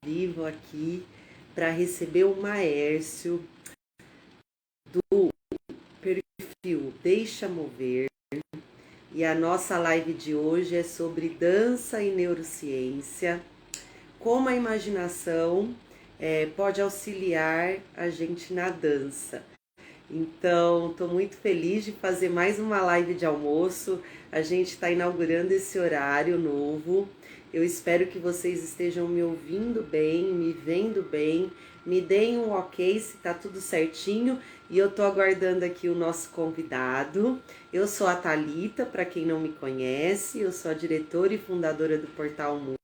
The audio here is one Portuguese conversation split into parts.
vivo aqui para receber o Maércio do perfil Deixa Mover. E a nossa live de hoje é sobre dança e neurociência, como a imaginação pode auxiliar a gente na dança. Então, estou muito feliz de fazer mais uma live de almoço. A gente está inaugurando esse horário novo. Eu espero que vocês estejam me ouvindo bem, me vendo bem, me deem um ok se está tudo certinho. E eu estou aguardando aqui o nosso convidado. Eu sou a Thalita, para quem não me conhece, eu sou a diretora e fundadora do Portal Mood.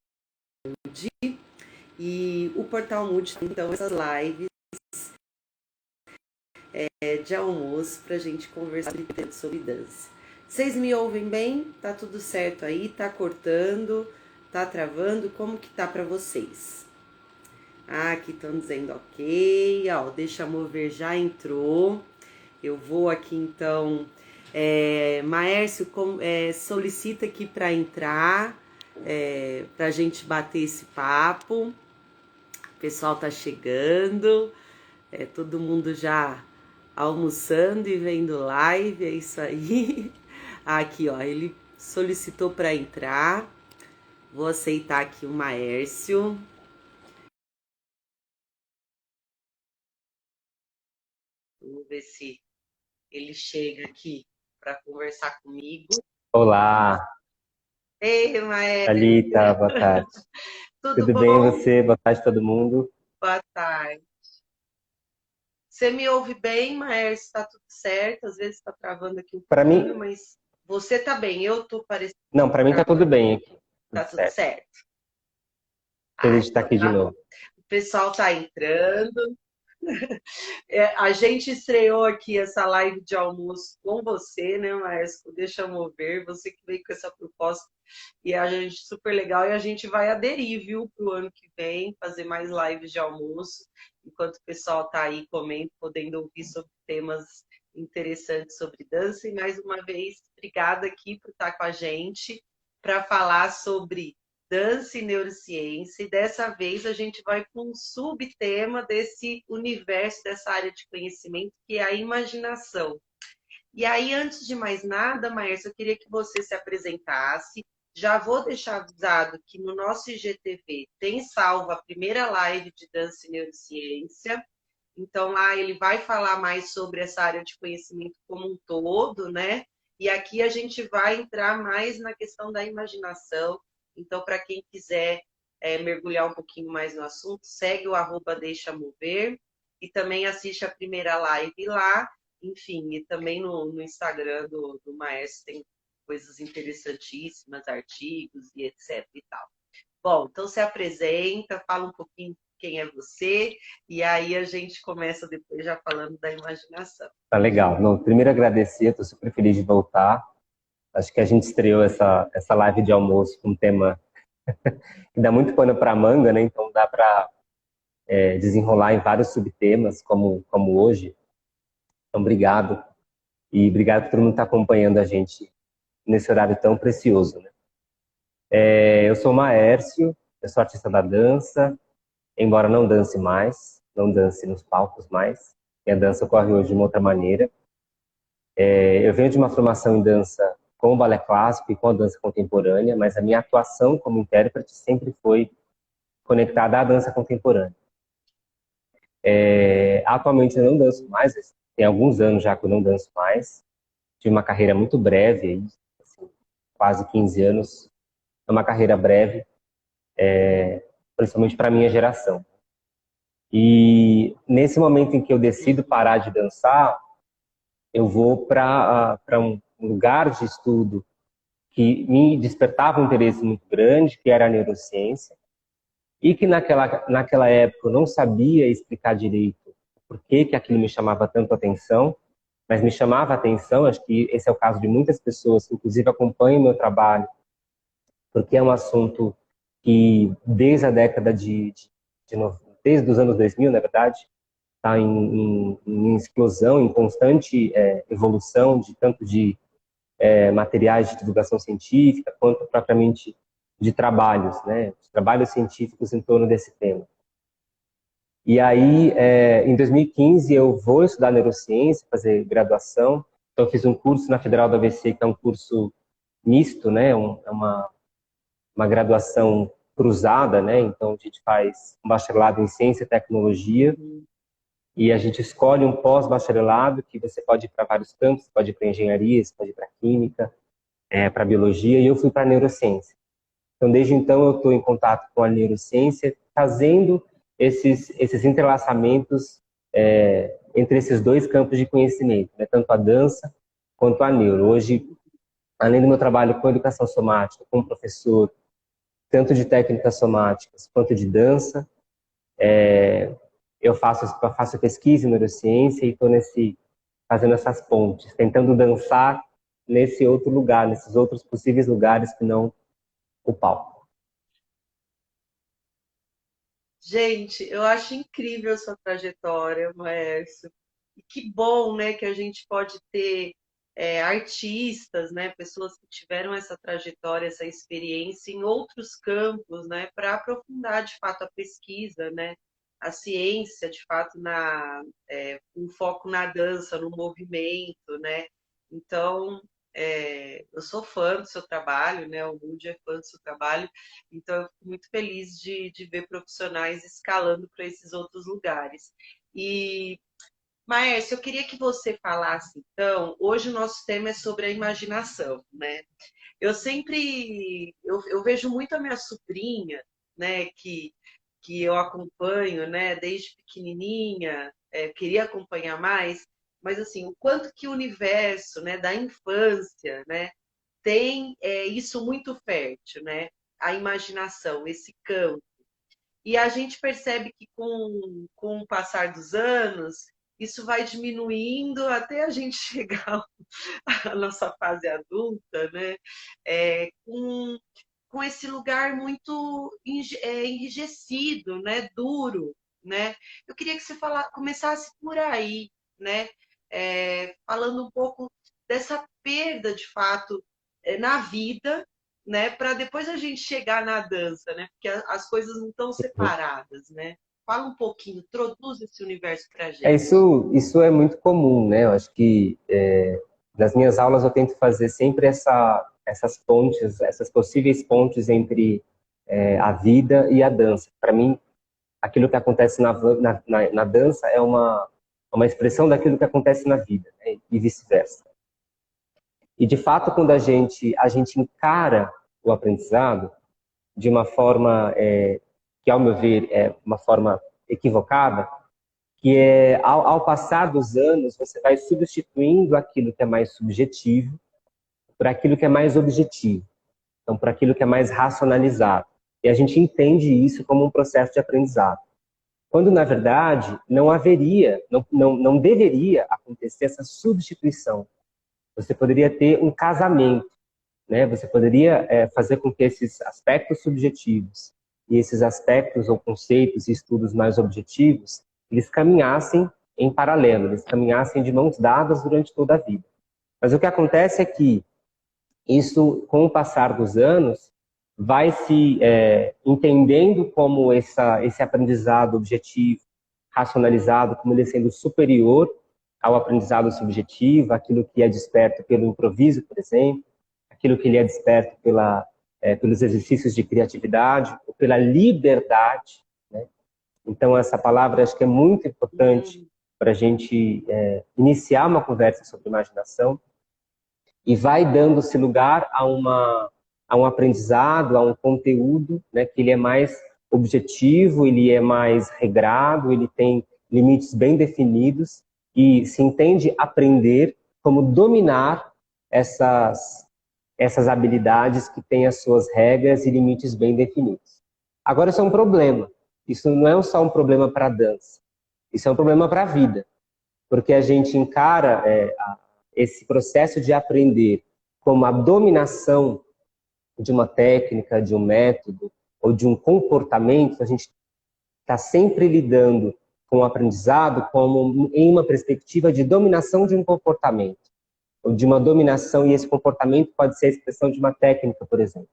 E o Portal Mood, então, essas lives de almoço para a gente conversar sobre dança. Vocês me ouvem bem? Tá tudo certo aí? Tá cortando? Tá travando? Como que tá para vocês? Ah, aqui estão dizendo ok, ó, Deixa Mover já entrou. Eu vou aqui então, Maércio solicita aqui para entrar, para a gente bater esse papo. O pessoal tá chegando, todo mundo já almoçando e vendo live, é isso aí. Aqui, ó, ele solicitou para entrar. Vou aceitar aqui o Maércio. Vamos ver se ele chega aqui para conversar comigo. Olá, Ei, Maércio. Thalita, boa tarde. Tudo Tudo bom? bem você? Boa tarde todo mundo. Boa tarde. Você me ouve bem, Maércio? Está tudo certo? Às vezes está travando aqui um Para pouquinho, mim, mas você tá bem. Eu tô parecendo não, para mim tá tudo bem aqui. Tudo tá tudo certo. certo. Feliz de estar aqui de Tá bom. novo. O pessoal tá entrando. A gente estreou aqui essa live de almoço com você, né, Maércio? Deixa eu mover, você que veio com essa proposta e a gente super legal. E a gente vai aderir, viu, para o ano que vem, fazer mais lives de almoço, enquanto o pessoal tá aí comendo, podendo ouvir sobre temas interessantes sobre dança. E mais uma vez, obrigada aqui por estar com a gente para falar sobre dança e neurociência, e dessa vez a gente vai para um subtema desse universo, dessa área de conhecimento, que é a imaginação. E aí, antes de mais nada, Maércio, eu queria que você se apresentasse. Já vou deixar avisado que no nosso IGTV tem salvo a primeira live de dança e neurociência. Então, lá ele vai falar mais sobre essa área de conhecimento como um todo, né? E aqui a gente vai entrar mais na questão da imaginação. Então, para quem quiser mergulhar um pouquinho mais no assunto, segue o @Deixa Mover e também assiste a primeira live lá. Enfim, e também no Instagram do Maestro tem coisas interessantíssimas, artigos e etc e tal. Bom, então se apresenta, fala um pouquinho quem é você, e aí a gente começa depois já falando da imaginação. Tá legal. Não, primeiro agradecer, estou super feliz de voltar. Acho que a gente estreou essa live de almoço com um tema que dá muito pano para manga, né? Então dá para desenrolar em vários subtemas, como hoje. Então, obrigado. E obrigado por todo mundo estar acompanhando a gente nesse horário tão precioso, né? Eu sou o Maércio, eu sou artista da dança, embora não dance mais, não dance nos palcos mais. Minha dança ocorre hoje de uma outra maneira. Eu venho de uma formação em dança com o balé clássico e com a dança contemporânea, mas a minha atuação como intérprete sempre foi conectada à dança contemporânea. Atualmente eu não danço mais, tem alguns anos já que eu não danço mais. Tive uma carreira muito breve, aí, assim, quase 15 anos. É uma carreira breve, principalmente para a minha geração. E nesse momento em que eu decido parar de dançar, eu vou para um lugar de estudo que me despertava um interesse muito grande, que era a neurociência, e que naquela época eu não sabia explicar direito por que aquilo me chamava tanto atenção, mas me chamava a atenção. Acho que esse é o caso de muitas pessoas que inclusive acompanham o meu trabalho, porque é um assunto que desde a década desde os anos 2000, na verdade, está em explosão, em constante evolução, tanto de materiais de divulgação científica, quanto propriamente de trabalhos, né? De trabalhos científicos em torno desse tema. E aí, em 2015, eu vou estudar neurociência, fazer graduação. Então, eu fiz um curso na Federal do ABC, que é um curso misto, né? É uma graduação cruzada, né? Então, a gente faz um bacharelado em ciência e tecnologia Uhum. e a gente escolhe um pós-bacharelado que você pode ir para vários campos, pode ir para engenharia, você pode ir para química, para biologia, e eu fui para neurociência. Então, desde então, eu estou em contato com a neurociência, fazendo esses entrelaçamentos entre esses dois campos de conhecimento, né? Tanto a dança quanto a neuro. Hoje, além do meu trabalho com educação somática, como professor, tanto de técnicas somáticas quanto de dança, eu faço pesquisa em neurociência e estou fazendo essas pontes, tentando dançar nesse outro lugar, nesses outros possíveis lugares que não o palco. Gente, eu acho incrível a sua trajetória, Maércio. E que bom, né, que a gente pode ter artistas, né, pessoas que tiveram essa trajetória, essa experiência em outros campos, né, para aprofundar de fato a pesquisa, né, a ciência, de fato, um foco na dança, no movimento, né. Então, eu sou fã do seu trabalho, né, o Mundo é fã do seu trabalho, então eu fico muito feliz de ver profissionais escalando para esses outros lugares. E Maércio, eu queria que você falasse, então, hoje o nosso tema é sobre a imaginação, né? Eu vejo muito a minha sobrinha, né, que eu acompanho, né, desde pequenininha, queria acompanhar mais, mas assim, o quanto que o universo, né, da infância, né, tem isso muito fértil, né? A imaginação, esse campo. E a gente percebe que com o passar dos anos, isso vai diminuindo até a gente chegar à nossa fase adulta, né? Com esse lugar muito enrijecido, né? Duro, né? Eu queria que você começasse por aí, né? Falando um pouco dessa perda, de fato, na vida, né? Para depois a gente chegar na dança, né? Porque as coisas não estão separadas, né? Fala um pouquinho, introduz esse universo para gente. Isso é muito comum, né? Eu acho que nas minhas aulas eu tento fazer sempre essas pontes, essas possíveis pontes entre a vida e a dança. Para mim, aquilo que acontece na dança é uma expressão daquilo que acontece na vida, né? E vice-versa. E, de fato, quando a gente encara o aprendizado de uma forma que, ao meu ver, é uma forma equivocada, que ao passar dos anos, você vai substituindo aquilo que é mais subjetivo por aquilo que é mais objetivo, então, por aquilo que é mais racionalizado. E a gente entende isso como um processo de aprendizado. Quando, na verdade, não haveria, não deveria acontecer essa substituição. Você poderia ter um casamento, né? Você poderia fazer com que esses aspectos subjetivos e esses aspectos ou conceitos e estudos mais objetivos, eles caminhassem em paralelo, eles caminhassem de mãos dadas durante toda a vida. Mas o que acontece é que isso, com o passar dos anos, vai se entendendo como esse aprendizado objetivo, racionalizado, como ele sendo superior ao aprendizado subjetivo, aquilo que é desperto pelo improviso, por exemplo, aquilo que ele é desperto pelos exercícios de criatividade, ou pela liberdade, né? Então, essa palavra acho que é muito importante Hum, para a gente iniciar uma conversa sobre imaginação, e vai dando-se lugar a um aprendizado, a um conteúdo, né, que ele é mais objetivo, ele é mais regrado, ele tem limites bem definidos e se entende aprender como dominar essas habilidades que têm as suas regras e limites bem definidos. Agora, isso é um problema. Isso não é só um problema para a dança. Isso é um problema para a vida, porque a gente encara esse processo de aprender como a dominação de uma técnica, de um método ou de um comportamento. A gente está sempre lidando com o aprendizado como em uma perspectiva de dominação de um comportamento, ou de uma dominação, e esse comportamento pode ser a expressão de uma técnica, por exemplo.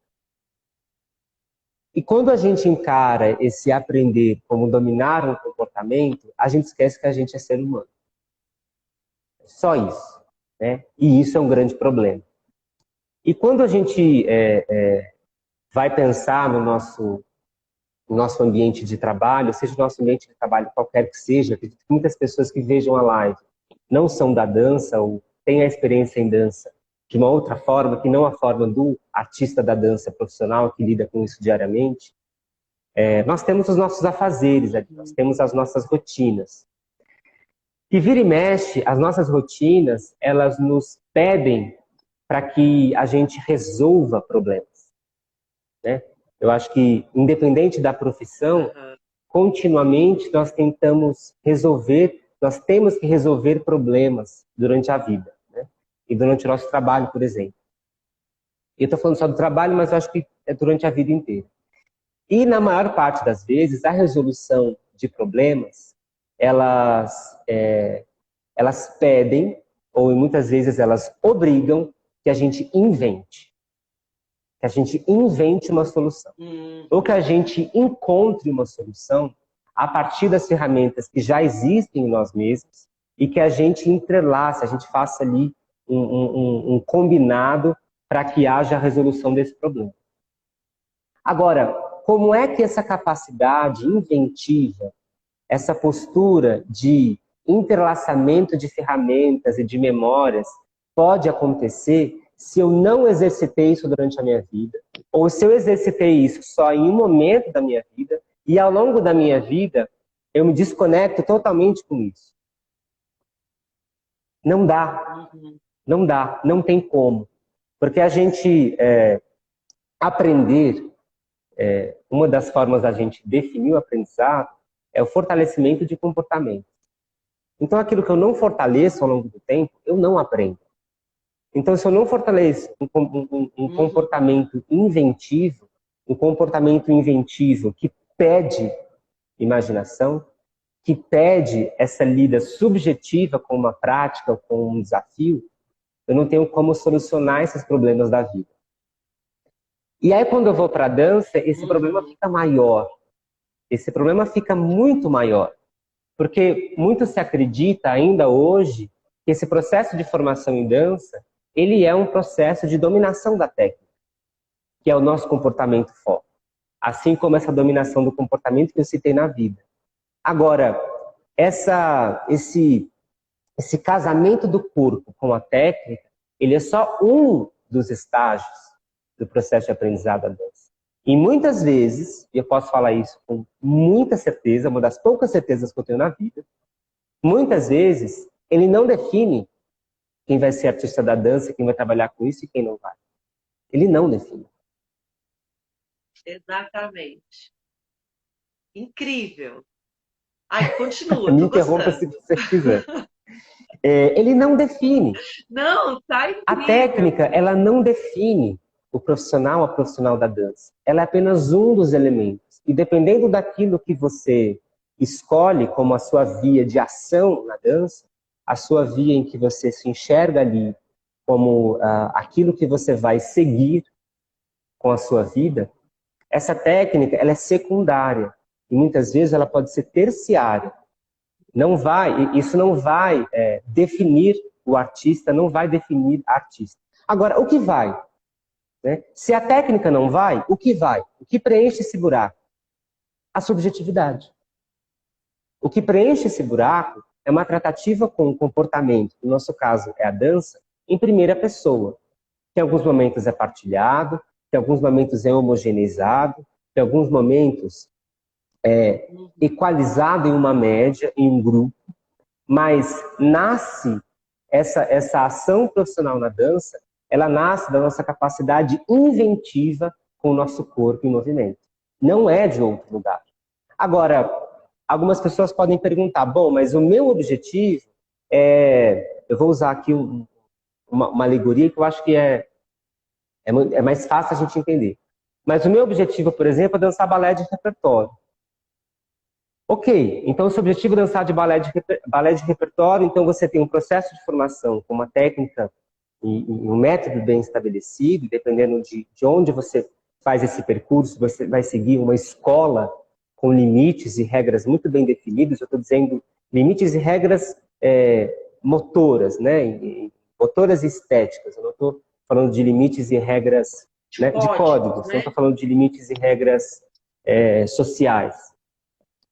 E quando a gente encara esse aprender como dominar um comportamento, comportamento, a gente esquece que a gente é ser humano. Só isso, né? E isso é um grande problema. E quando a gente vai pensar no nosso ambiente de trabalho, seja o nosso ambiente de trabalho qualquer que seja, acredito que muitas pessoas que vejam a live não são da dança ou têm a experiência em dança de uma outra forma, que não a forma do artista da dança profissional que lida com isso diariamente. Nós temos os nossos afazeres ali, nós temos as nossas rotinas. E vira e mexe, as nossas rotinas, elas nos pedem para que a gente resolva problemas, né? Eu acho que, independente da profissão, continuamente nós tentamos resolver, nós temos que resolver problemas durante a vida, né? E durante o nosso trabalho, por exemplo. Eu estou falando só do trabalho, mas eu acho que é durante a vida inteira. E na maior parte das vezes, a resolução de problemas, elas pedem, ou muitas vezes elas obrigam, que a gente invente. Que a gente invente uma solução. Ou que a gente encontre uma solução a partir das ferramentas que já existem em nós mesmos e que a gente entrelace, a gente faça ali um combinado para que haja a resolução desse problema. Agora, como é que essa capacidade inventiva, essa postura de entrelaçamento de ferramentas e de memórias pode acontecer se eu não exercitei isso durante a minha vida, ou se eu exercitei isso só em um momento da minha vida, e ao longo da minha vida eu me desconecto totalmente com isso? Não dá. Não dá, não tem como. Porque a gente aprender, uma das formas da gente definir o aprendizado é o fortalecimento de comportamento. Então, aquilo que eu não fortaleço ao longo do tempo, eu não aprendo. Então, se eu não fortaleço um comportamento inventivo, um comportamento inventivo que pede imaginação, que pede essa lida subjetiva com uma prática, com um desafio, eu não tenho como solucionar esses problemas da vida. E aí, quando eu vou para a dança, esse problema fica maior. Esse problema fica muito maior. Porque muito se acredita ainda hoje que esse processo de formação em dança, ele é um processo de dominação da técnica, que é o nosso comportamento foco. Assim como essa dominação do comportamento que eu citei na vida. Agora, esse casamento do corpo com a técnica, ele é só um dos estágios do processo de aprendizado da dança. E muitas vezes, e eu posso falar isso com muita certeza, uma das poucas certezas que eu tenho na vida, muitas vezes ele não define quem vai ser artista da dança, quem vai trabalhar com isso e quem não vai. Ele não define. Exatamente. Incrível. Ai, continua, Me tô interrompa se gostando. você quiser. Ele não define. Não, tá incrível. A técnica, ela não define o profissional, a profissional da dança. Ela é apenas um dos elementos. E dependendo daquilo que você escolhe como a sua via de ação na dança, a sua via em que você se enxerga ali como aquilo que você vai seguir com a sua vida, essa técnica, ela é secundária. E muitas vezes ela pode ser terciária. Isso não vai definir o artista, não vai definir a artista. Agora, o que vai? Né? Se a técnica não vai, o que vai? O que preenche esse buraco? A subjetividade. O que preenche esse buraco é uma tratativa com o comportamento, no nosso caso é a dança, em primeira pessoa. Que em alguns momentos é partilhado, que em alguns momentos é homogeneizado, que em alguns momentos é equalizado em uma média, em um grupo, mas nasce essa ação profissional na dança, ela nasce da nossa capacidade inventiva com o nosso corpo em movimento. Não é de outro lugar. Agora, algumas pessoas podem perguntar, bom, mas o meu objetivo eu vou usar aqui uma alegoria que eu acho que é mais fácil a gente entender. Mas o meu objetivo, por exemplo, é dançar balé de repertório. Ok, então se o objetivo é dançar de balé de repertório, então você tem um processo de formação com uma técnica e um método bem estabelecido, dependendo de onde você faz esse percurso, você vai seguir uma escola com limites e regras muito bem definidos. Eu estou dizendo limites e regras motoras, né? Motoras e estéticas. Eu não estou falando de limites e regras, né, de códigos. Né? Não estou falando de limites e regras sociais.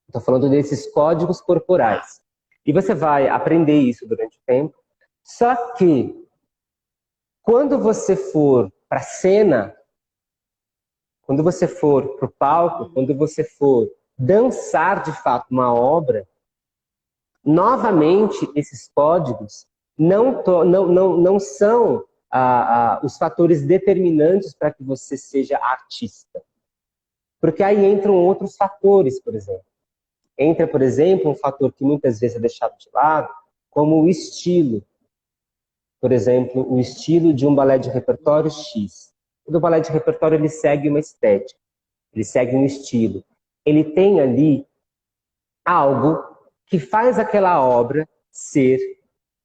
Estou falando desses códigos corporais. E você vai aprender isso durante o tempo. Só que, quando você for para a cena, quando você for para o palco, quando você for dançar de fato uma obra, novamente esses códigos não são os fatores determinantes para que você seja artista. Porque aí entram outros fatores, por exemplo. Entra, por exemplo, um fator que muitas vezes é deixado de lado, como o estilo. Por exemplo, o estilo de um balé de repertório X. O balé de repertório ele segue uma estética, ele segue um estilo. Ele tem ali algo que faz aquela obra ser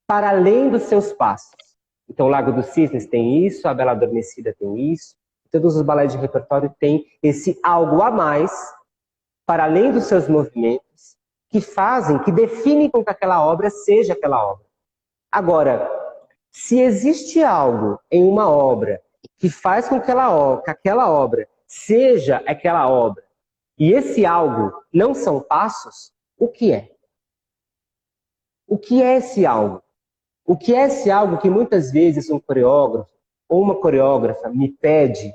para além dos seus passos. Então, o Lago dos Cisnes tem isso, a Bela Adormecida tem isso, todos os balés de repertório têm esse algo a mais, para além dos seus movimentos, que fazem, que definem com que aquela obra seja aquela obra. Agora, se existe algo em uma obra que faz com que aquela obra seja aquela obra, e esse algo não são passos, o que é? O que é esse algo? O que é esse algo que muitas vezes um coreógrafo ou uma coreógrafa me pede,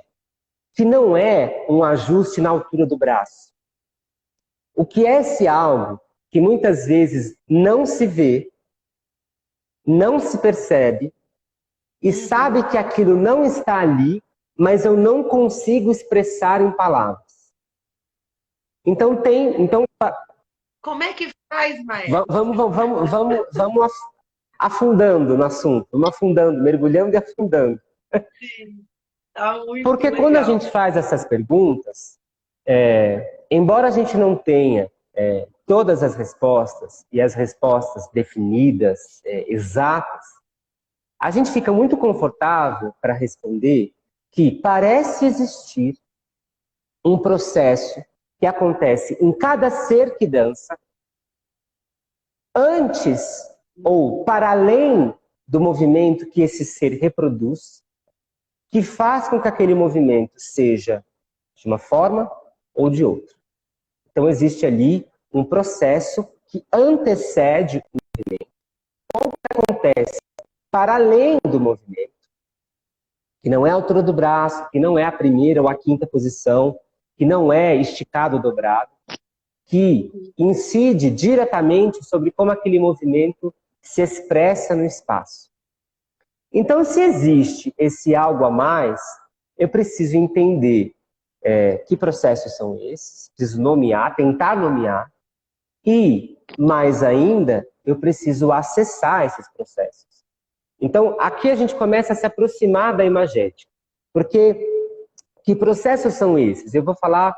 que não é um ajuste na altura do braço? O que é esse algo que muitas vezes não se vê, não se percebe, e sabe que aquilo não está ali, mas eu não consigo expressar em palavras? Então como é que faz, Maestro? Vamos afundando no assunto, vamos afundando, mergulhando e afundando. Sim, tá muito Porque legal. quando a gente faz essas perguntas, embora a gente não tenha todas as respostas, e as respostas definidas, exatas, a gente fica muito confortável para responder que parece existir um processo que acontece em cada ser que dança, antes ou para além do movimento que esse ser reproduz, que faz com que aquele movimento seja de uma forma ou de outra. Então existe ali um processo que antecede o movimento. Ou que acontece para além do movimento, que não é a altura do braço, que não é a primeira ou a quinta posição, que não é esticado ou dobrado, que incide diretamente sobre como aquele movimento se expressa no espaço. Então, se existe esse algo a mais, eu preciso entender que processos são esses, preciso nomear, tentar nomear, e, mais ainda, eu preciso acessar esses processos. Então, aqui a gente começa a se aproximar da imagética, porque que processos são esses? Eu vou falar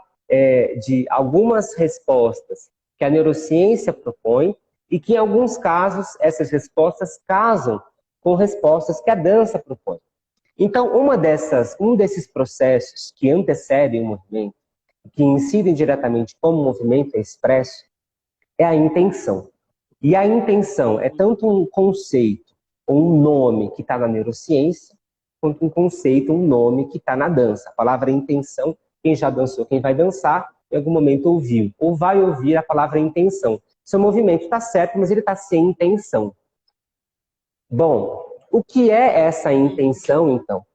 de algumas respostas que a neurociência propõe e que, em alguns casos, essas respostas casam com respostas que a dança propõe. Então, um desses processos que antecedem o movimento, que incidem diretamente como o movimento é expresso, é a intenção. E a intenção é tanto um conceito ou um nome que está na neurociência, quanto um conceito, um nome que está na dança. A palavra intenção, quem já dançou, quem vai dançar, em algum momento ouviu, ou vai ouvir a palavra intenção. Seu movimento está certo, mas ele está sem intenção. Bom, o que é essa intenção, então?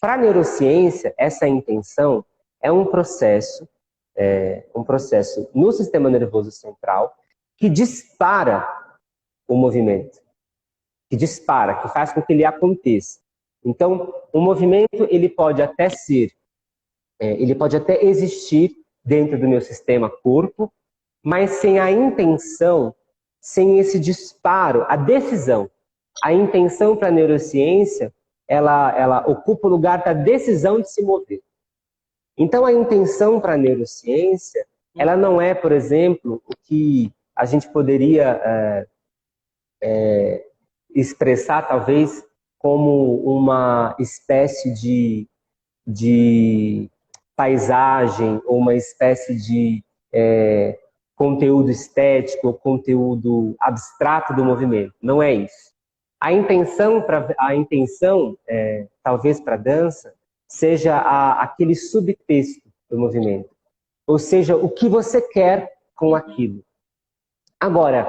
Para a neurociência, essa intenção é um processo no sistema nervoso central que dispara o movimento, que faz com que ele aconteça. Então, o movimento ele pode até existir dentro do meu sistema corpo, mas sem a intenção, sem esse disparo, a decisão. A intenção para a neurociência, ela ocupa o lugar da decisão de se mover. Então, a intenção para a neurociência, ela não é, por exemplo, o que a gente poderia expressar, talvez, como uma espécie de paisagem ou uma espécie conteúdo estético ou conteúdo abstrato do movimento. Não é isso. A intenção, talvez para a dança, seja aquele subtexto do movimento. Ou seja, o que você quer com aquilo. Agora,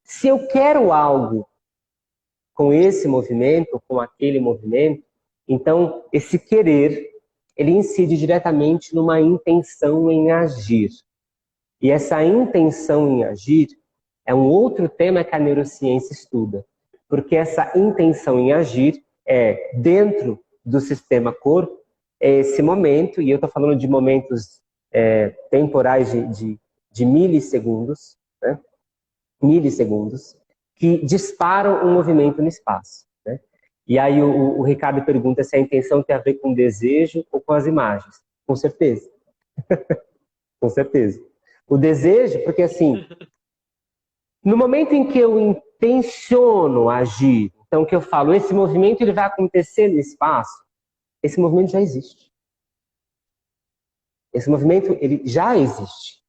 se eu quero algo com esse movimento, com aquele movimento, então esse querer, ele incide diretamente numa intenção em agir. E essa intenção em agir é um outro tema que a neurociência estuda. Porque essa intenção em agir é, dentro do sistema corpo, é esse momento, e eu estou falando de momentos temporais de milissegundos, né? Milissegundos, que disparam um movimento no espaço. Né? E aí o Ricardo pergunta se a intenção tem a ver com o desejo ou com as imagens. Com certeza. Com certeza. O desejo, porque assim, no momento em que eu intenciono agir, então que eu falo, esse movimento ele vai acontecer no espaço, esse movimento já existe. Esse movimento ele já existe.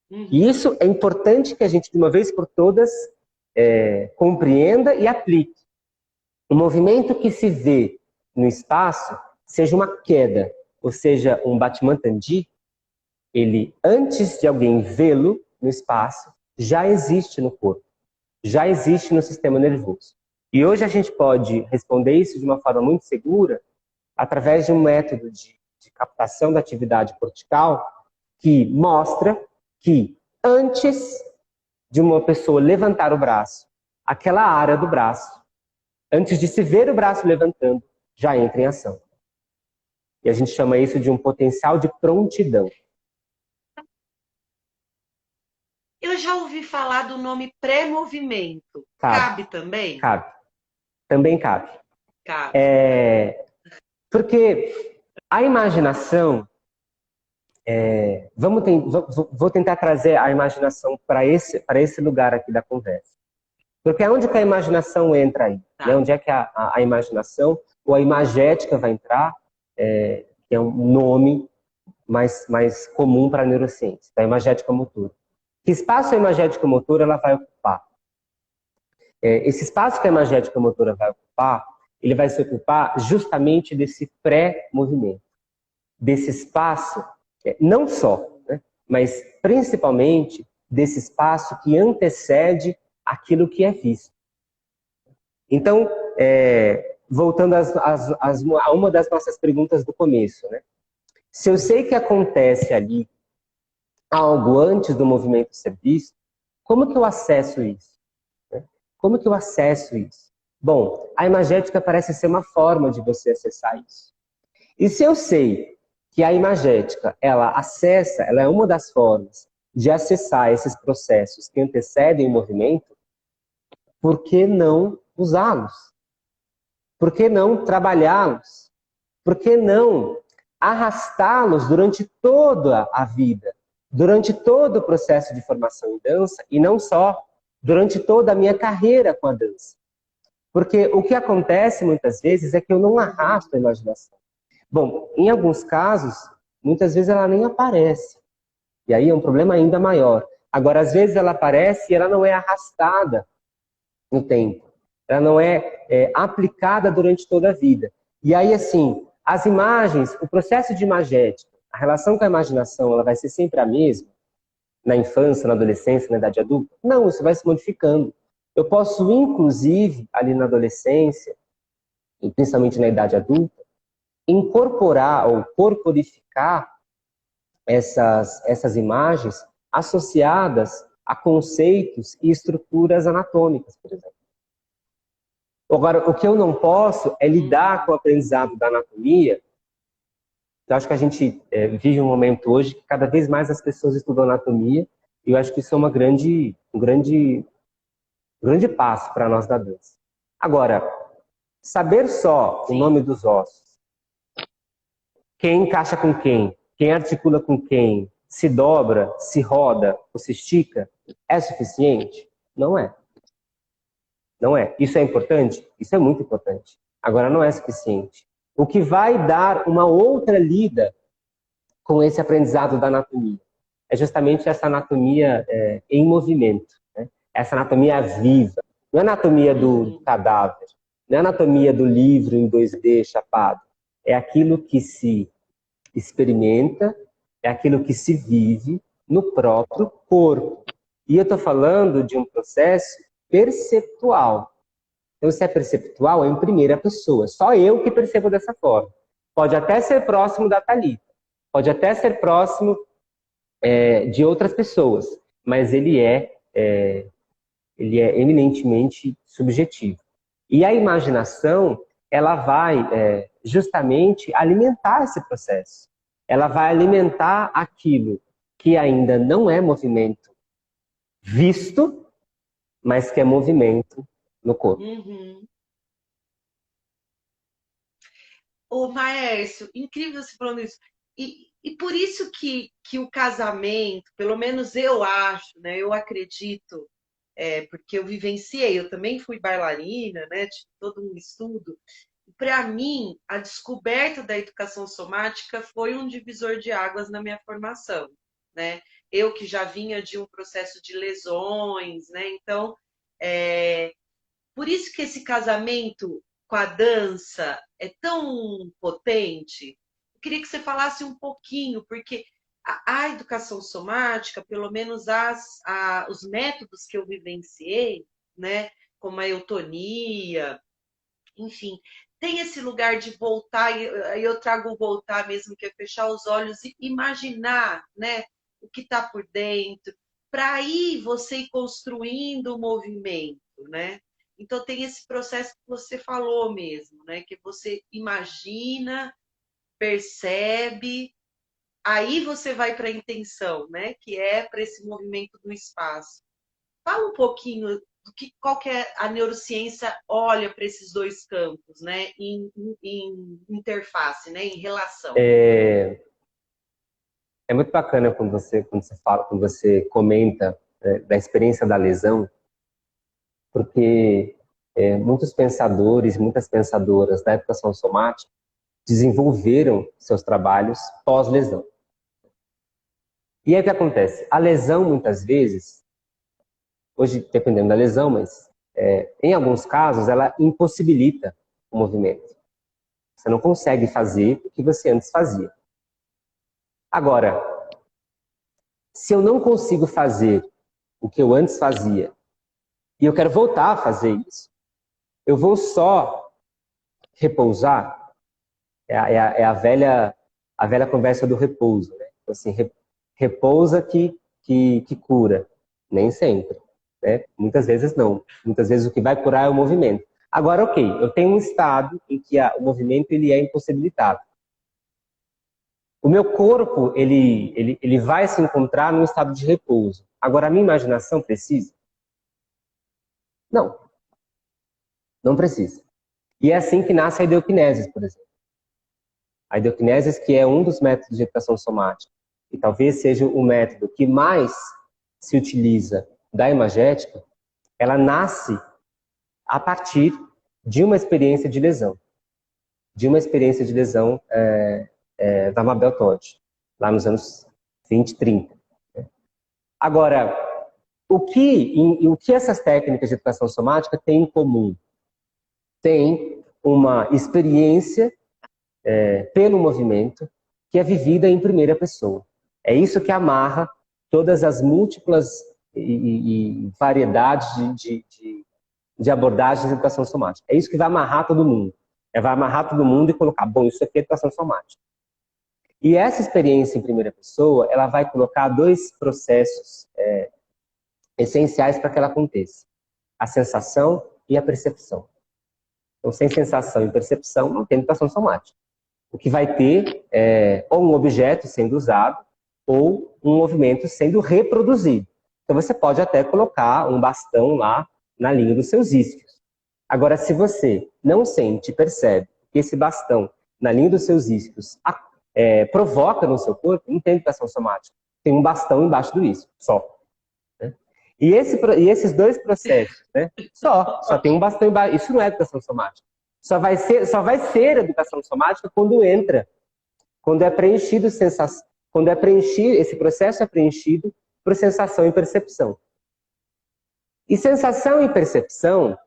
E isso é importante que a gente, de uma vez por todas, compreenda e aplique. O movimento que se vê no espaço, seja uma queda, ou seja, um Batman-Tandi, ele, antes de alguém vê-lo no espaço, já existe no corpo, já existe no sistema nervoso. E hoje a gente pode responder isso de uma forma muito segura através de um método de captação da atividade cortical que mostra que antes de uma pessoa levantar o braço, aquela área do braço, antes de se ver o braço levantando, já entra em ação. E a gente chama isso de um potencial de prontidão. Eu já ouvi falar do nome pré-movimento. Cabe também? Cabe. Também cabe. Cabe. Porque a imaginação... vou tentar trazer a imaginação para esse lugar aqui da conversa. Porque é onde que a imaginação entra aí? Tá. Né? Onde é que a imaginação ou a imagética vai entrar? Que é um nome mais comum para a neurociência, da imagética motora. Que espaço a imagética motora ela vai ocupar? Esse espaço que a imagética motora vai ocupar, ele vai se ocupar justamente desse pré-movimento. Desse espaço, não só, né, mas principalmente desse espaço que antecede aquilo que é visto. Então, voltando a uma das nossas perguntas do começo, né? Se eu sei que acontece ali algo antes do movimento ser visto, como que eu acesso isso? Como que eu acesso isso? Bom, a imagética parece ser uma forma de você acessar isso. E se eu sei que a imagética, ela é uma das formas de acessar esses processos que antecedem o movimento, por que não usá-los? Por que não trabalhá-los? Por que não arrastá-los durante toda a vida? Durante todo o processo de formação em dança, e não só durante toda a minha carreira com a dança. Porque o que acontece muitas vezes é que eu não arrasto a imaginação. Bom, em alguns casos, muitas vezes ela nem aparece. E aí é um problema ainda maior. Agora, às vezes ela aparece e ela não é arrastada no tempo. Ela não é aplicada durante toda a vida. E aí, assim, as imagens, o processo de imagética, a relação com a imaginação, ela vai ser sempre a mesma? Na infância, na adolescência, na idade adulta? Não, isso vai se modificando. Eu posso, inclusive, ali na adolescência, e principalmente na idade adulta, incorporar ou corporificar essas imagens associadas a conceitos e estruturas anatômicas, por exemplo. Agora, o que eu não posso é lidar com o aprendizado da anatomia. Eu acho que a gente vive um momento hoje que cada vez mais as pessoas estudam anatomia, e eu acho que isso é um grande passo para nós da dança. Agora, saber só o nome dos ossos, quem encaixa com quem articula com quem, se dobra, se roda ou se estica, é suficiente? Não é. Não é. Isso é importante? Isso é muito importante. Agora, não é suficiente. O que vai dar uma outra lida com esse aprendizado da anatomia é justamente essa anatomia em movimento, né? Essa anatomia viva. Não é anatomia do cadáver, não é anatomia do livro em 2D chapado. É aquilo que se experimenta, é aquilo que se vive no próprio corpo. E eu estou falando de um processo perceptual. Então, se é perceptual, é em primeira pessoa. Só eu que percebo dessa forma. Pode até ser próximo da Thalita, pode até ser próximo de outras pessoas, mas ele é eminentemente subjetivo. E a imaginação, ela vai justamente alimentar esse processo. Ela vai alimentar aquilo que ainda não é movimento visto, mas que é movimento no corpo. Uhum. Ô, Maércio, incrível você falando isso. E por isso que o casamento, pelo menos eu acho, né? Eu acredito, porque eu vivenciei, eu também fui bailarina, né? Tive todo um estudo. Para mim, a descoberta da educação somática foi um divisor de águas na minha formação, né? Eu que já vinha de um processo de lesões, né? Então, por isso que esse casamento com a dança é tão potente. Eu queria que você falasse um pouquinho, porque a educação somática, pelo menos os métodos que eu vivenciei, né? Como a eutonia, enfim, tem esse lugar de voltar, e eu trago o voltar mesmo, que é fechar os olhos e imaginar, né, o que está por dentro, para aí você ir construindo o movimento, né? Então tem esse processo que você falou mesmo, né? Que você imagina, percebe, aí você vai para a intenção, né? Que é para esse movimento do espaço. Fala um pouquinho qual que é a neurociência olha para esses dois campos, né? Em interface, né? Em relação. É muito bacana quando você fala, quando você comenta da experiência da lesão, porque muitos pensadores, muitas pensadoras da educação somática desenvolveram seus trabalhos pós-lesão. E aí o que acontece? A lesão, muitas vezes, hoje dependendo da lesão, mas em alguns casos ela impossibilita o movimento. Você não consegue fazer o que você antes fazia. Agora, se eu não consigo fazer o que eu antes fazia e eu quero voltar a fazer isso, eu vou só repousar. É a velha conversa do repouso, né? Então, assim, repousa que cura. Nem sempre, né? Muitas vezes não. Muitas vezes o que vai curar é o movimento. Agora, ok, eu tenho um estado em que o movimento ele é impossibilitado. O meu corpo ele vai se encontrar num estado de repouso. Agora, a minha imaginação precisa? Não. Não precisa. E é assim que nasce a ideoquinesis, por exemplo. A ideoquinesis, que é um dos métodos de educação somática, e talvez seja o método que mais se utiliza da imagética, ela nasce a partir de uma experiência de lesão. De uma experiência de lesão da Mabel Todd, lá nos anos 20, 30. Agora, o que essas técnicas de educação somática têm em comum? Tem uma experiência pelo movimento que é vivida em primeira pessoa. É isso que amarra todas as múltiplas e variedades de abordagens de educação somática. É isso que vai amarrar todo mundo. Vai amarrar todo mundo e colocar, bom, isso aqui é educação somática. E essa experiência em primeira pessoa, ela vai colocar dois processos essenciais para que ela aconteça. A sensação e a percepção. Então, sem sensação e percepção, não tem educação somática. O que vai ter ou um objeto sendo usado ou um movimento sendo reproduzido. Então, você pode até colocar um bastão lá na linha dos seus isquios. Agora, se você não sente, percebe que esse bastão na linha dos seus isquios provoca no seu corpo, não tem educação somática. Tem um bastão embaixo do isquio, só. Né? E esses dois processos, né? Só tem um bastão embaixo. Isso não é educação somática. Só vai ser educação somática quando é preenchido quando é preenchido, esse processo é preenchido por sensação e percepção. E sensação e percepção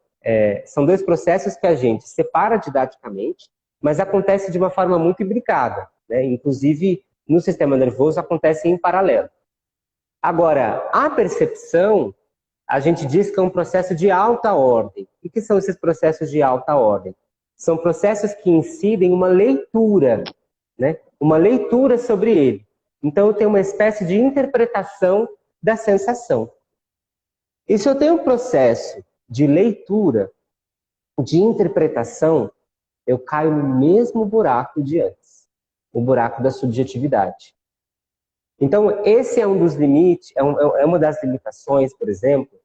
são dois processos que a gente separa didaticamente, mas acontece de uma forma muito imbricada, né? Inclusive, no sistema nervoso, acontece em paralelo. Agora, a percepção, a gente diz que é um processo de alta ordem. O que são esses processos de alta ordem? São processos que incidem uma leitura, né? Uma leitura sobre ele. Então, eu tenho uma espécie de interpretação da sensação. E se eu tenho um processo de leitura, de interpretação, eu caio no mesmo buraco de antes, o buraco da subjetividade. Então, esse é um dos limites, é uma das limitações, por exemplo,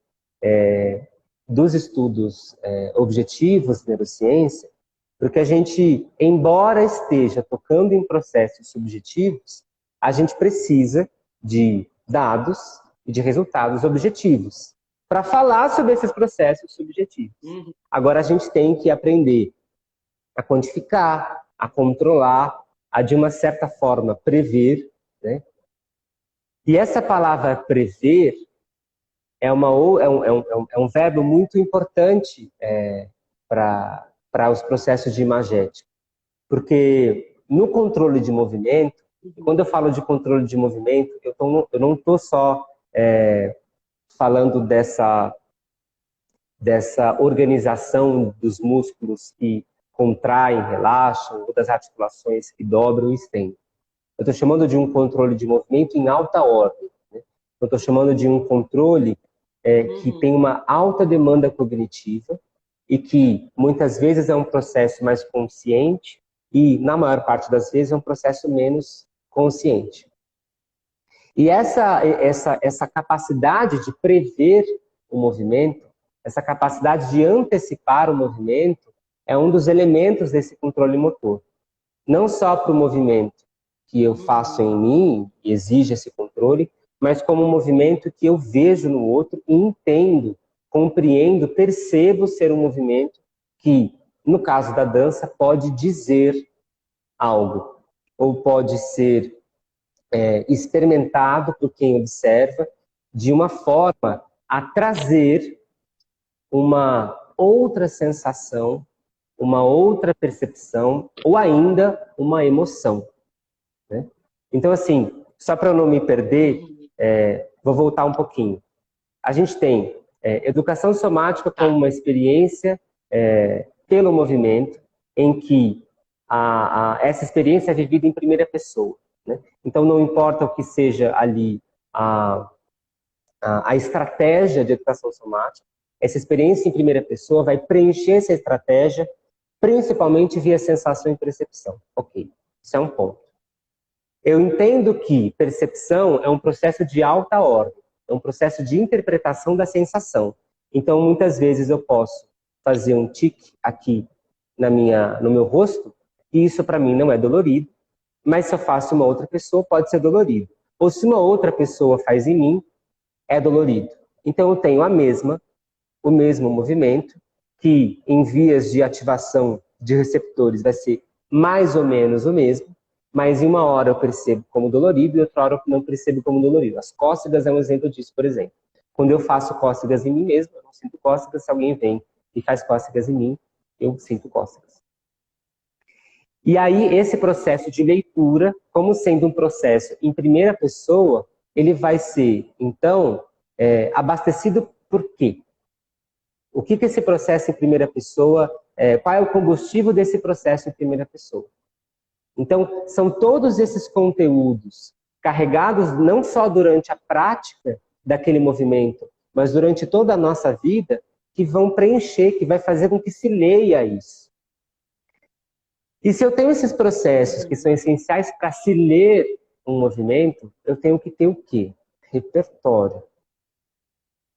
dos estudos objetivos de neurociência, porque a gente, embora esteja tocando em processos subjetivos, a gente precisa de dados e de resultados objetivos para falar sobre esses processos subjetivos. Agora a gente tem que aprender a quantificar, a controlar, a de uma certa forma prever, né? E essa palavra prever é um verbo muito importante para os processos de imagética. Porque no controle de movimento, quando eu falo de controle de movimento, eu não estou só falando dessa organização dos músculos que contraem, relaxam, ou das articulações que dobram e estendem. Eu estou chamando de um controle de movimento em alta ordem, né? Eu estou chamando de um controle que tem uma alta demanda cognitiva e que muitas vezes é um processo mais consciente e, na maior parte das vezes, é um processo menos consciente. E essa capacidade de prever o movimento, essa capacidade de antecipar o movimento, é um dos elementos desse controle motor. Não só para o movimento que eu faço em mim, e exige esse controle, mas como um movimento que eu vejo no outro e entendo, compreendo, percebo ser um movimento que, no caso da dança, pode dizer algo, ou pode ser experimentado por quem observa, de uma forma a trazer uma outra sensação, uma outra percepção, ou ainda uma emoção, né? Então, assim, só para eu não me perder, vou voltar um pouquinho. A gente tem educação somática como uma experiência pelo movimento, em que essa experiência é vivida em primeira pessoa, né? Então, não importa o que seja ali a estratégia de educação somática, essa experiência em primeira pessoa vai preencher essa estratégia, principalmente via sensação e percepção. Ok, isso é um ponto. Eu entendo que percepção é um processo de alta ordem, é um processo de interpretação da sensação. Então, muitas vezes eu posso fazer um tique aqui no meu rosto, e isso para mim não é dolorido, mas se eu faço uma outra pessoa, pode ser dolorido. Ou se uma outra pessoa faz em mim, é dolorido. Então eu tenho o mesmo movimento, que em vias de ativação de receptores vai ser mais ou menos o mesmo, mas em uma hora eu percebo como dolorido e outra hora eu não percebo como dolorido. As cócegas é um exemplo disso, por exemplo. Quando eu faço cócegas em mim mesmo, eu não sinto cócegas. Se alguém vem e faz cócegas em mim, eu sinto cócegas. E aí, esse processo de leitura, como sendo um processo em primeira pessoa, ele vai ser, então, abastecido por quê? O que esse processo em primeira pessoa, qual é o combustível desse processo em primeira pessoa? Então, são todos esses conteúdos carregados não só durante a prática daquele movimento, mas durante toda a nossa vida, que vão preencher, que vai fazer com que se leia isso. E se eu tenho esses processos que são essenciais para se ler um movimento, eu tenho que ter o quê? Repertório.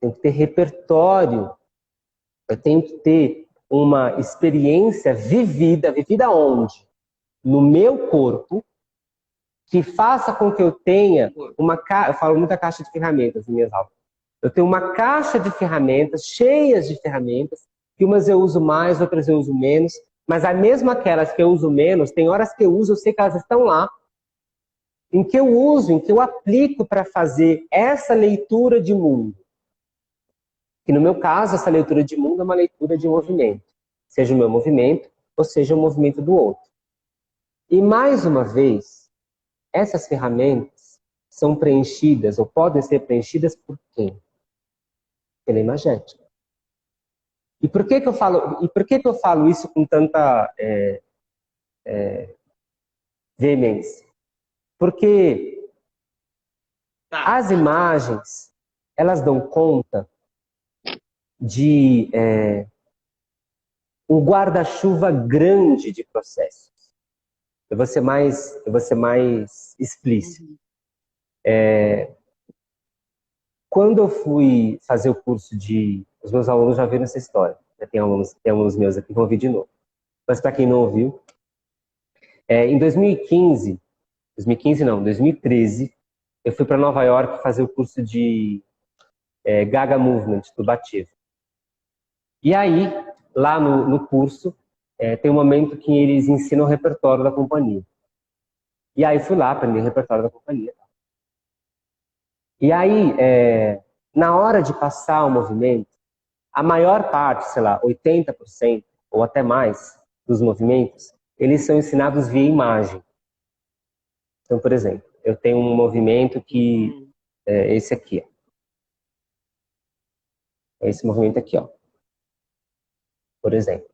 Tenho que ter repertório. Eu tenho que ter uma experiência vivida. Vivida onde? No meu corpo, que faça com que eu tenha uma caixa. Eu falo muita caixa de ferramentas nas minhas aulas. Eu tenho uma caixa de ferramentas, cheias de ferramentas, que umas eu uso mais, outras eu uso menos, mas mesmo aquelas que eu uso menos, tem horas que eu uso, eu sei que elas estão lá, em que eu uso, em que eu aplico para fazer essa leitura de mundo. Que no meu caso, essa leitura de mundo é uma leitura de movimento. Seja o meu movimento, ou seja o movimento do outro. E mais uma vez, essas ferramentas são preenchidas, ou podem ser preenchidas por quem? Pela imagética. E por que que eu falo isso com tanta veemência? Porque as imagens, elas dão conta de um guarda-chuva grande de processos. Eu vou ser mais explícito. Quando eu fui fazer o curso os meus alunos já viram essa história. Tem alunos meus aqui que vão ouvir de novo. Mas para quem não ouviu, em 2013, eu fui para Nova York fazer o curso de Gaga Movement, do Bativo. E aí, lá no curso, tem um momento que eles ensinam o repertório da companhia. E aí fui lá aprender o repertório da companhia. E aí, na hora de passar o movimento, a maior parte, sei lá, 80% ou até mais dos movimentos, eles são ensinados via imagem. Então, por exemplo, eu tenho um movimento que é esse aqui. É esse movimento aqui, ó. Por exemplo.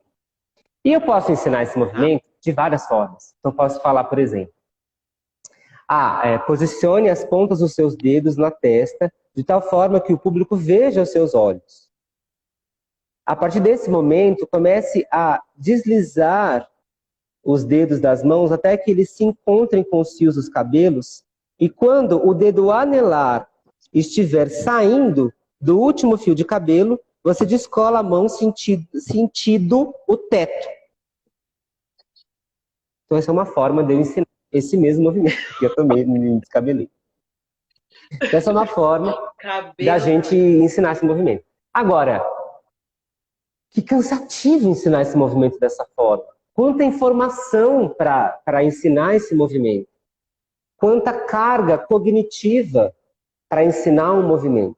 E eu posso ensinar esse movimento de várias formas. Então, eu posso falar, por exemplo, posicione as pontas dos seus dedos na testa de tal forma que o público veja os seus olhos. A partir desse momento, comece a deslizar os dedos das mãos até que eles se encontrem com os fios dos cabelos. E quando o dedo anelar estiver saindo do último fio de cabelo, você descola a mão sentido o teto. Então essa é uma forma de eu ensinar esse mesmo movimento que eu tomei no descabelei. Essa é uma forma da gente ensinar esse movimento. Agora, que cansativo ensinar esse movimento dessa forma. Quanta informação para ensinar esse movimento. Quanta carga cognitiva para ensinar um movimento.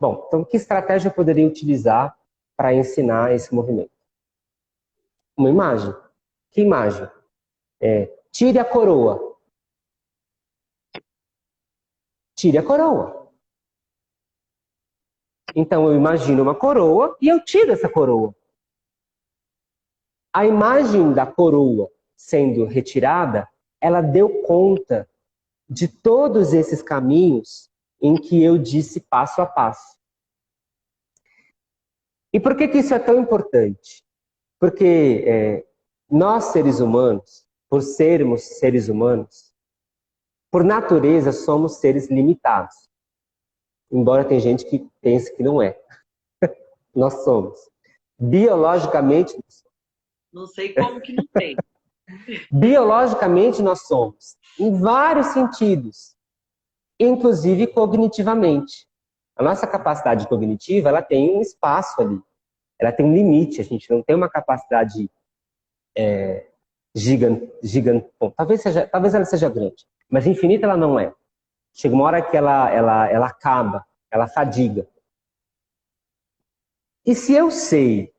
Bom, então que estratégia eu poderia utilizar para ensinar esse movimento? Uma imagem. Que imagem? Tire a coroa. Tire a coroa. Então eu imagino uma coroa e eu tiro essa coroa. A imagem da coroa sendo retirada, ela deu conta de todos esses caminhos em que eu disse passo a passo. E por que isso é tão importante? Porque nós, seres humanos, por sermos seres humanos, por natureza somos seres limitados. Embora tem gente que pense que não é. Nós somos. Biologicamente, não sei como que não tem. Biologicamente nós somos, em vários sentidos, inclusive cognitivamente. A nossa capacidade cognitiva, ela tem um espaço ali, ela tem um limite, a gente não tem uma capacidade gigante. Bom, talvez ela seja grande, mas infinita ela não é. Chega uma hora que ela acaba, ela fadiga. E se eu sei,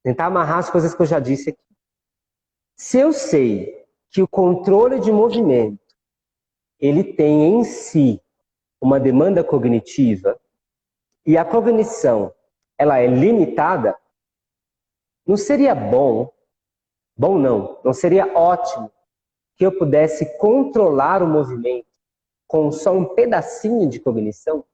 tentar amarrar as coisas que eu já disse aqui, se eu sei que o controle de movimento ele tem em si uma demanda cognitiva e a cognição ela é limitada, não seria não seria ótimo que eu pudesse controlar o movimento com só um pedacinho de cognição?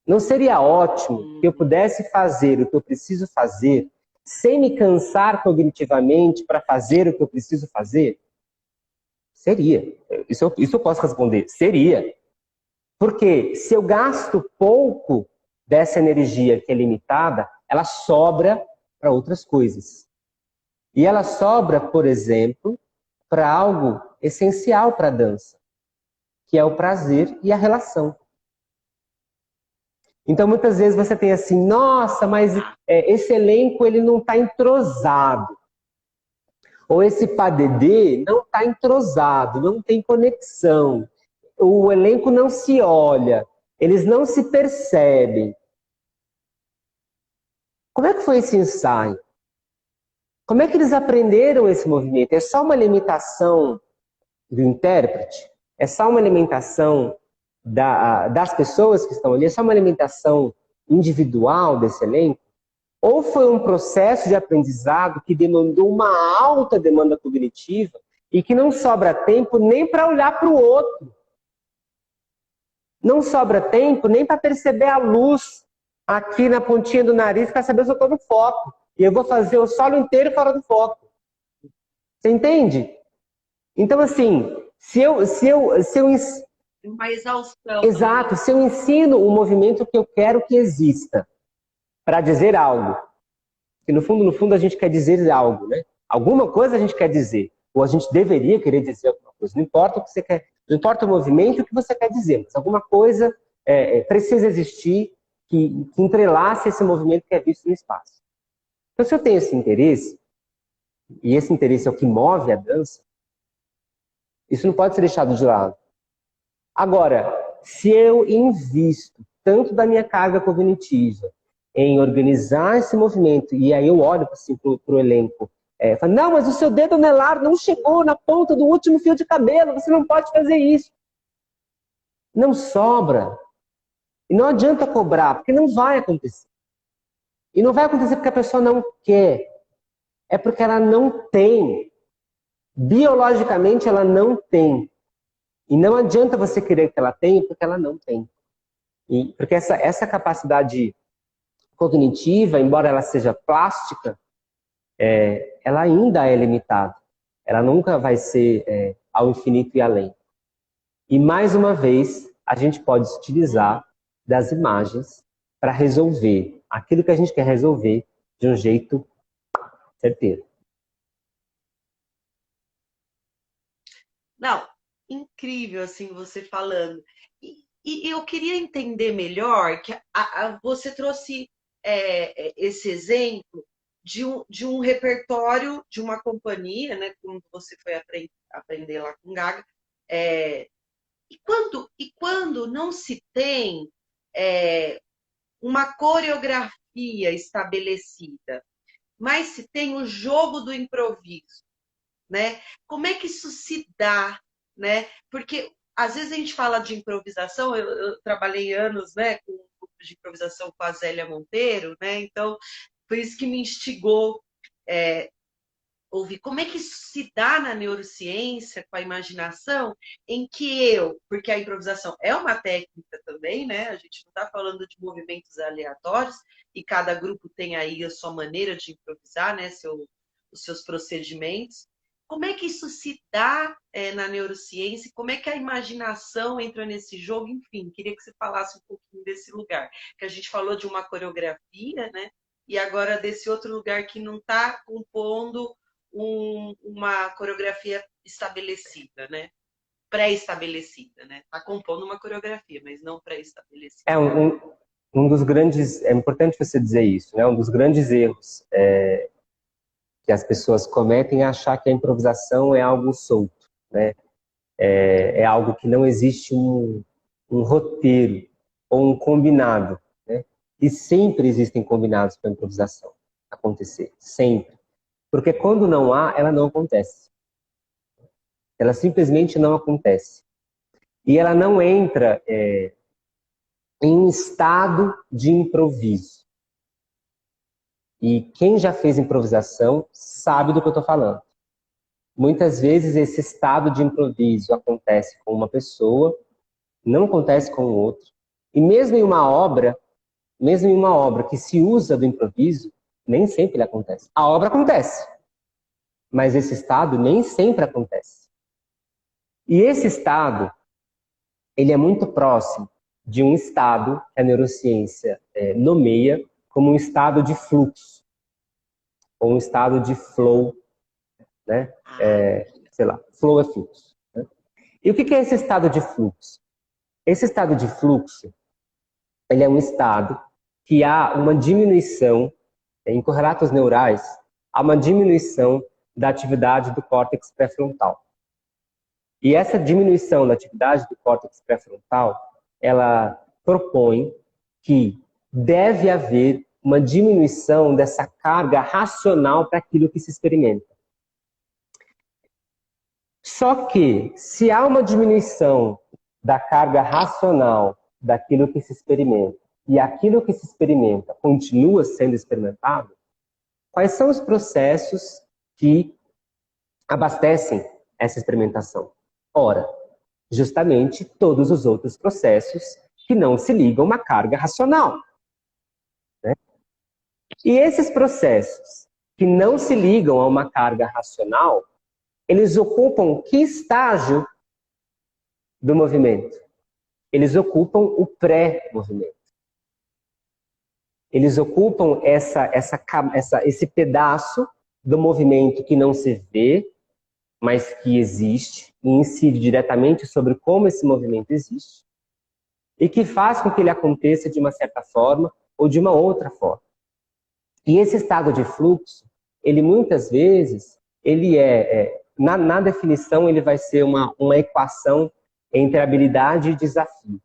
Não seria ótimo que eu pudesse fazer o que eu preciso fazer sem me cansar cognitivamente para fazer o que eu preciso fazer? Seria. Isso eu posso responder. Seria. Porque se eu gasto pouco dessa energia que é limitada, ela sobra para outras coisas. E ela sobra, por exemplo, para algo essencial para a dança, que é o prazer e a relação. Então, muitas vezes você tem assim, nossa, mas esse elenco ele não está entrosado. Ou esse PADD não está entrosado, não tem conexão, o elenco não se olha, eles não se percebem. Como é que foi esse ensaio? Como é que eles aprenderam esse movimento? É só uma limitação do intérprete? É só uma limitação das pessoas que estão ali? É só uma limitação individual desse elenco? Ou foi um processo de aprendizado que demandou uma alta demanda cognitiva e que não sobra tempo nem para olhar para o outro? Não sobra tempo nem para perceber a luz aqui na pontinha do nariz para saber se eu estou no foco. E eu vou fazer o solo inteiro fora do foco. Você entende? Então, assim, se eu uma exaustão. Exato, se eu ensino o movimento que eu quero que exista para dizer algo, que no fundo a gente quer dizer algo, né? Alguma coisa a gente quer dizer, ou a gente deveria querer dizer alguma coisa. Não importa o que você quer, não importa o movimento que você quer dizer, mas alguma coisa precisa existir que entrelace esse movimento que é visto no espaço. Então, se eu tenho esse interesse, e esse interesse é o que move a dança, isso não pode ser deixado de lado. Agora, se eu invisto tanto da minha carga cognitiva em organizar esse movimento, e aí eu olho assim, para o elenco, falo, não, mas o seu dedo anelar não chegou na ponta do último fio de cabelo, você não pode fazer isso. Não sobra. E não adianta cobrar, porque não vai acontecer. E não vai acontecer porque a pessoa não quer. É porque ela não tem. Biologicamente, ela não tem. E não adianta você querer que ela tenha, porque ela não tem. Porque essa capacidade cognitiva, embora ela seja plástica, ela ainda é limitada. Ela nunca vai ser ao infinito e além. E, mais uma vez, a gente pode se utilizar das imagens para resolver aquilo que a gente quer resolver de um jeito certeiro. Não, incrível, assim, você falando. E eu queria entender melhor que você trouxe esse exemplo de um repertório de uma companhia, né? Como você foi aprender lá com Gaga. E quando não se tem uma coreografia estabelecida, mas se tem o jogo do improviso, né? Como é que isso se dá, né? Porque às vezes a gente fala de improvisação, eu trabalhei anos, né, com um grupo de improvisação com a Zélia Monteiro, né? Então, foi isso que me instigou ouvir como é que isso se dá na neurociência, com a imaginação, em que porque a improvisação é uma técnica também, né? A gente não está falando de movimentos aleatórios, e cada grupo tem aí a sua maneira de improvisar, né? Os seus procedimentos. Como é que isso se dá na neurociência? Como é que a imaginação entra nesse jogo? Enfim, queria que você falasse um pouquinho desse lugar. Que a gente falou de uma coreografia, né? E agora desse outro lugar que não está compondo uma coreografia estabelecida, né? Pré-estabelecida, né? Está compondo uma coreografia, mas não pré-estabelecida. Um dos grandes, é importante você dizer isso, né? Um dos grandes erros que as pessoas cometem é achar que a improvisação é algo solto, né? É algo que não existe um roteiro ou um combinado, né? E sempre existem combinados para a improvisação acontecer, sempre. Porque quando não há, ela não acontece. Ela simplesmente não acontece. E ela não entra em um estado de improviso. E quem já fez improvisação sabe do que eu estou falando. Muitas vezes esse estado de improviso acontece com uma pessoa, não acontece com o outro. E mesmo em uma obra que se usa do improviso, nem sempre ele acontece. A obra acontece, mas esse estado nem sempre acontece. E esse estado, ele é muito próximo de um estado que a neurociência nomeia como um estado de fluxo, ou um estado de flow, né? Sei lá, flow é fluxo. Né? E o que é esse estado de fluxo? Esse estado de fluxo, ele é um estado que há uma diminuição, em correlatos neurais, há uma diminuição da atividade do córtex pré-frontal. E essa diminuição da atividade do córtex pré-frontal, ela propõe que deve haver uma diminuição dessa carga racional para aquilo que se experimenta. Só que, se há uma diminuição da carga racional daquilo que se experimenta e aquilo que se experimenta continua sendo experimentado, quais são os processos que abastecem essa experimentação? Ora, justamente todos os outros processos que não se ligam a uma carga racional. Né? E esses processos que não se ligam a uma carga racional, eles ocupam que estágio do movimento? Eles ocupam o pré-movimento. Eles ocupam esse pedaço do movimento que não se vê, mas que existe, e incide diretamente sobre como esse movimento existe, e que faz com que ele aconteça de uma certa forma ou de uma outra forma. E esse estado de fluxo, ele muitas vezes, ele na definição, ele vai ser uma equação entre habilidade e desafio.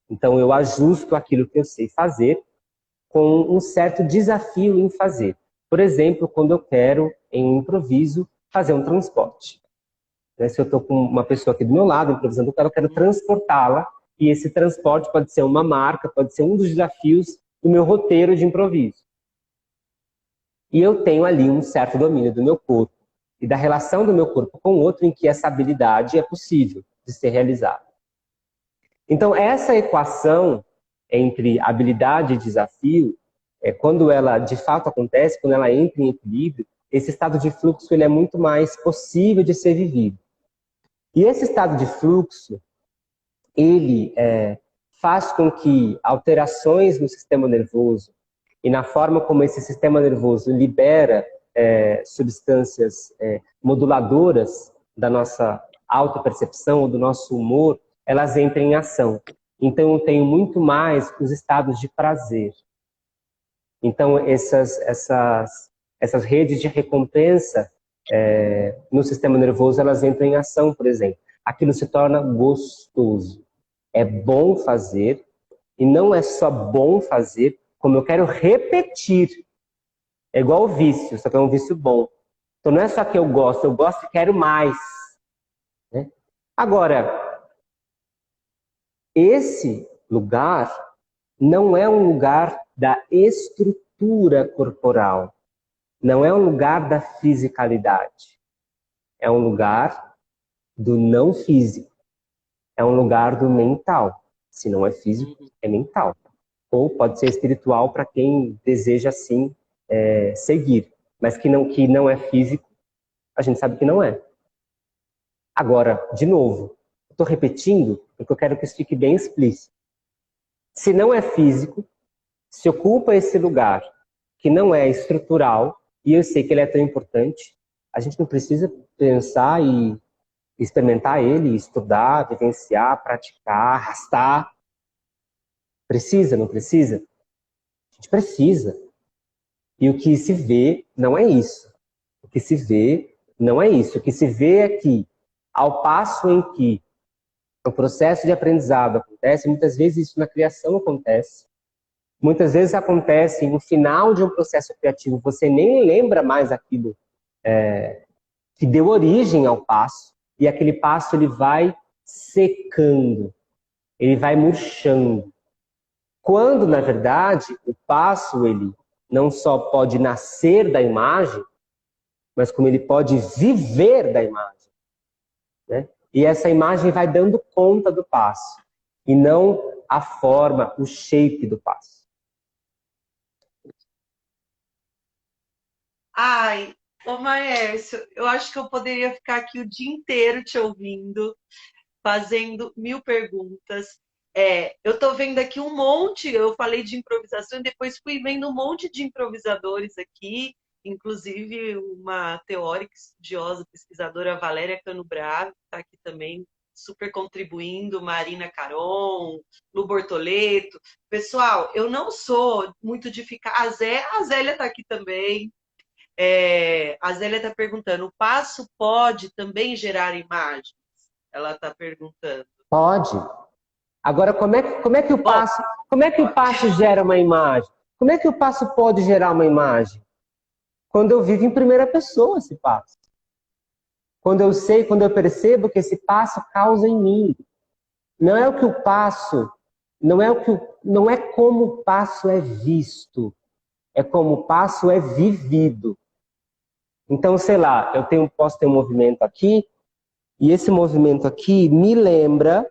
Então, eu ajusto aquilo que eu sei fazer com um certo desafio em fazer. Por exemplo, quando eu quero, em improviso, fazer um transporte. Se eu estou com uma pessoa aqui do meu lado, improvisando, eu quero transportá-la, e esse transporte pode ser uma marca, pode ser um dos desafios do meu roteiro de improviso. E eu tenho ali um certo domínio do meu corpo e da relação do meu corpo com o outro em que essa habilidade é possível de ser realizada. Então, essa equação entre habilidade e desafio, quando ela de fato acontece, quando ela entra em equilíbrio, esse estado de fluxo ele é muito mais possível de ser vivido. E esse estado de fluxo, ele faz com que alterações no sistema nervoso e na forma como esse sistema nervoso libera substâncias moduladoras da nossa autopercepção ou do nosso humor, elas entram em ação. Então, eu tenho muito mais os estados de prazer. Então, essas redes de recompensa no sistema nervoso, elas entram em ação, por exemplo. Aquilo se torna gostoso. É bom fazer, e não é só bom fazer, como eu quero repetir. É igual o vício, só que é um vício bom. Então não é só que eu gosto e quero mais. Né? Agora, esse lugar não é um lugar da estrutura corporal. Não é um lugar da fisicalidade. É um lugar do não físico. É um lugar do mental. Se não é físico, é mental. Ou pode ser espiritual para quem deseja, assim, seguir. Mas que não é físico, a gente sabe que não é. Agora, de novo, estou repetindo porque eu quero que isso fique bem explícito. Se não é físico, se ocupa esse lugar que não é estrutural, e eu sei que ele é tão importante, a gente não precisa pensar e experimentar ele, estudar, vivenciar, praticar, arrastar. Precisa, não precisa? A gente precisa. E o que se vê não é isso. O que se vê não é isso. O que se vê é que, ao passo em que o processo de aprendizado acontece, muitas vezes isso na criação acontece, muitas vezes acontece no final de um processo criativo, você nem lembra mais aquilo que deu origem ao passo, e aquele passo ele vai secando, ele vai murchando. Quando, na verdade, o passo ele não só pode nascer da imagem, mas como ele pode viver da imagem. Né? E essa imagem vai dando conta do passo, e não a forma, o shape do passo. Ai, ô Maércio, eu acho que eu poderia ficar aqui o dia inteiro te ouvindo, fazendo mil perguntas. Eu estou vendo aqui um monte, eu falei de improvisação e depois fui vendo um monte de improvisadores aqui, inclusive uma teórica, estudiosa, pesquisadora, Valéria Cano Braga, que está aqui também, super contribuindo, Marina Caron, Lu Bortoleto. Pessoal, eu não sou muito de ficar... A Zélia está aqui também. A Zélia está perguntando, o passo pode também gerar imagens? Ela está perguntando. Pode. Agora, como é que Bom, o passo gera uma imagem? Como é que o passo pode gerar uma imagem? Quando eu vivo em primeira pessoa esse passo. Quando eu sei, quando eu percebo que esse passo causa em mim. Não é o que o passo, não é como o passo é visto, é como o passo é vivido. Então, sei lá, posso ter um movimento aqui, e esse movimento aqui me lembra,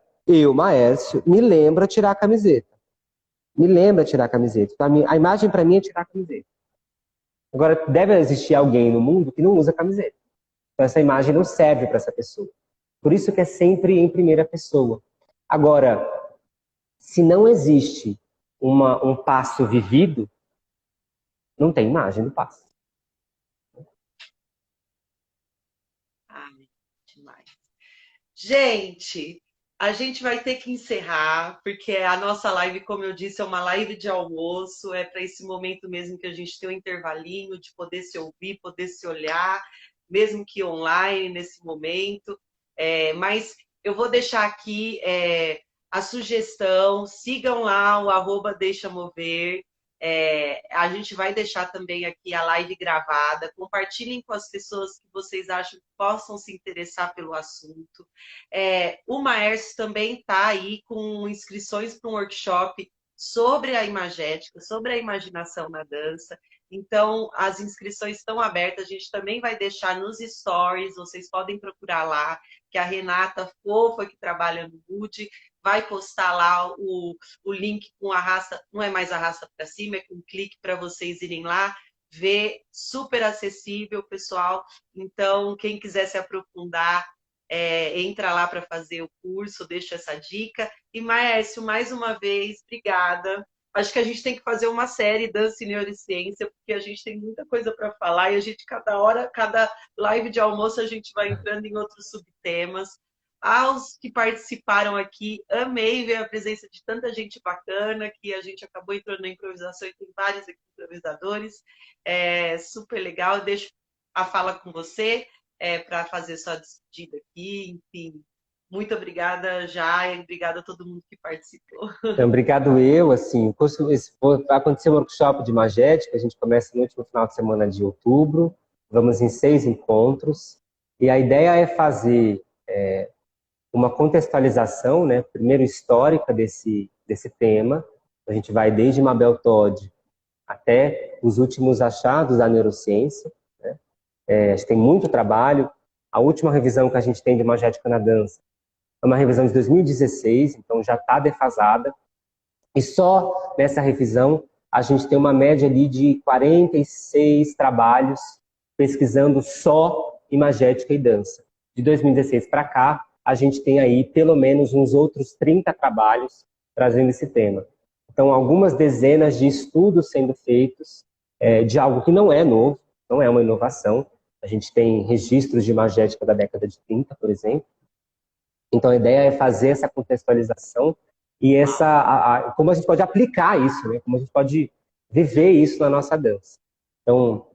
Maércio, me lembra tirar a camiseta. Me lembra tirar a camiseta. A imagem para mim é tirar a camiseta. Agora, deve existir alguém no mundo que não usa camiseta. Então, essa imagem não serve para essa pessoa. Por isso que é sempre em primeira pessoa. Agora, se não existe um passo vivido, não tem imagem do passo. ai, demais. Gente, a gente vai ter que encerrar, porque a nossa live, como eu disse, é uma live de almoço, é para esse momento mesmo que a gente tem um intervalinho de poder se ouvir, poder se olhar, mesmo que online nesse momento. Mas eu vou deixar aqui a sugestão, sigam lá o @deixa mover. A gente vai deixar também aqui a live gravada. Compartilhem com as pessoas que vocês acham que possam se interessar pelo assunto. O Maércio também está aí com inscrições para um workshop sobre a imagética, sobre a imaginação na dança. Então, as inscrições estão abertas. A gente também vai deixar nos stories. Vocês podem procurar lá, que a Renata fofa, que trabalha no Mood, vai postar lá o link com arrasta, não é mais arrasta para cima, é com clique para vocês irem lá ver, super acessível, pessoal. Então, quem quiser se aprofundar, entra lá para fazer o curso, deixo essa dica. E, Maércio, mais uma vez, obrigada. Acho que a gente tem que fazer uma série Dança e Neurociência, porque a gente tem muita coisa para falar e a gente, cada hora, cada live de almoço, a gente vai entrando em outros subtemas. Aos que participaram aqui, amei ver a presença de tanta gente bacana, que a gente acabou entrando na improvisação e tem vários aqui improvisadores. Super legal. Deixo a fala com você para fazer sua despedida aqui. Enfim, muito obrigada, Jai, obrigada a todo mundo que participou. Então, obrigado eu, assim, vai acontecer um workshop de magética, a gente começa no último final de semana de outubro, vamos em 6 encontros, e a ideia é fazer uma contextualização, né, primeiro histórica desse tema. A gente vai desde Mabel Todd até os últimos achados da neurociência, né? A gente tem muito trabalho. A última revisão que a gente tem de magética na dança é uma revisão de 2016, então já está defasada. E só nessa revisão a gente tem uma média ali de 46 trabalhos pesquisando só imagética e dança. De 2016 para cá, a gente tem aí pelo menos uns outros 30 trabalhos trazendo esse tema. Então, algumas dezenas de estudos sendo feitos de algo que não é novo, não é uma inovação. A gente tem registros de imagética da década de 30, por exemplo. Então, a ideia é fazer essa contextualização e como a gente pode aplicar isso, né? Como a gente pode viver isso na nossa dança. Então,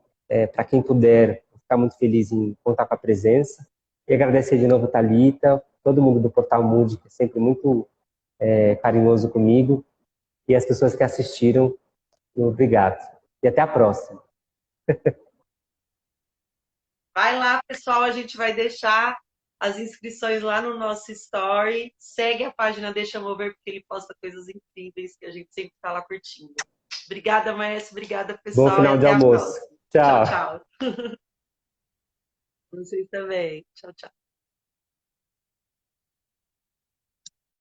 para quem puder, vou ficar muito feliz em contar com a presença. E agradecer de novo a Thalita, todo mundo do Portal Mood, que é sempre muito carinhoso comigo, e as pessoas que assistiram, obrigado. E até a próxima. Vai lá, pessoal, a gente vai deixar as inscrições lá no nosso story. Segue a página Deixa Mover, porque ele posta coisas incríveis que a gente sempre está lá curtindo. Obrigada, Maestro. Obrigada, pessoal. Bom final de almoço. Tchau, Tchau. tchau. Vocês também. Tchau, tchau.